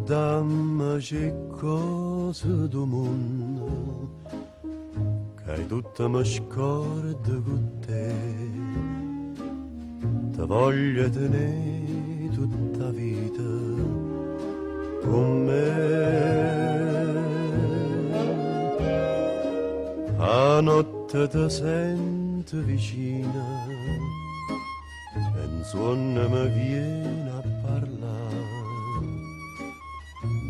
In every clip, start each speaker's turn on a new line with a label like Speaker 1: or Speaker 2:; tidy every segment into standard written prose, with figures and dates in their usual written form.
Speaker 1: Scordammi c'è cose do mondo che tutta mi scorda con te. Te voglio tenere tutta vita con me. A notte ti sento vicina e un suono mi viene a parlare,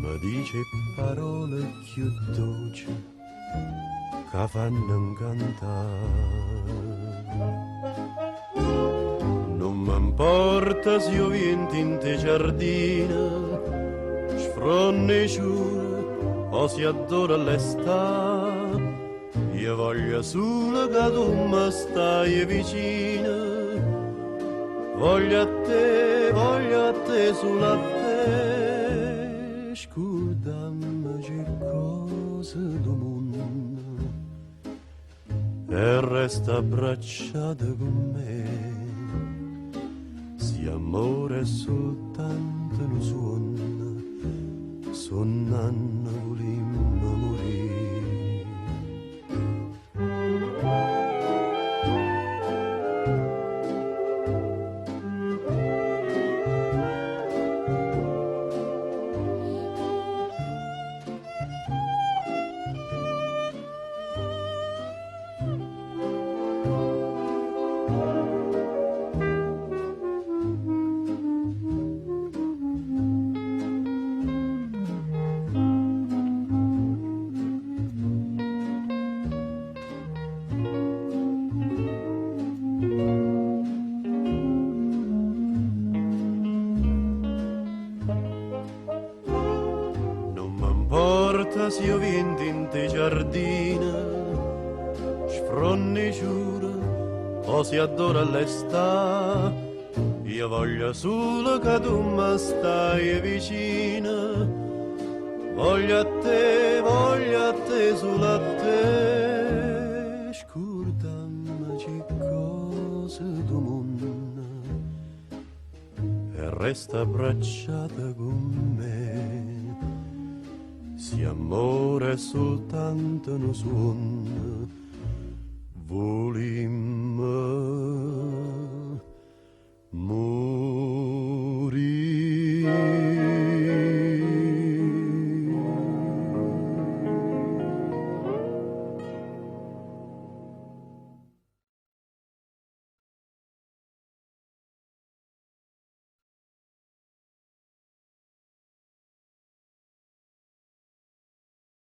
Speaker 1: mi dice parole più dolci che fanno incantare. Non mi importa se io viento in te giardino, sfronne giuro o si adora l'estate. Io voglio solo che tu mi stai vicino, voglio a te, solo a te. Scordammi c'è cose do mondo e resta abbracciata con me. Se amore è soltanto un suono, sonnando volimmo morire. Se io vinto in te giardino, sfronni giuro o si adora l'estate. Io voglio solo che tu mi stai vicino, voglio a te, solo a te. Scordammi c'è cose do mondo e resta abbracciata con me. Se amore è soltanto un suono, volimmo morire.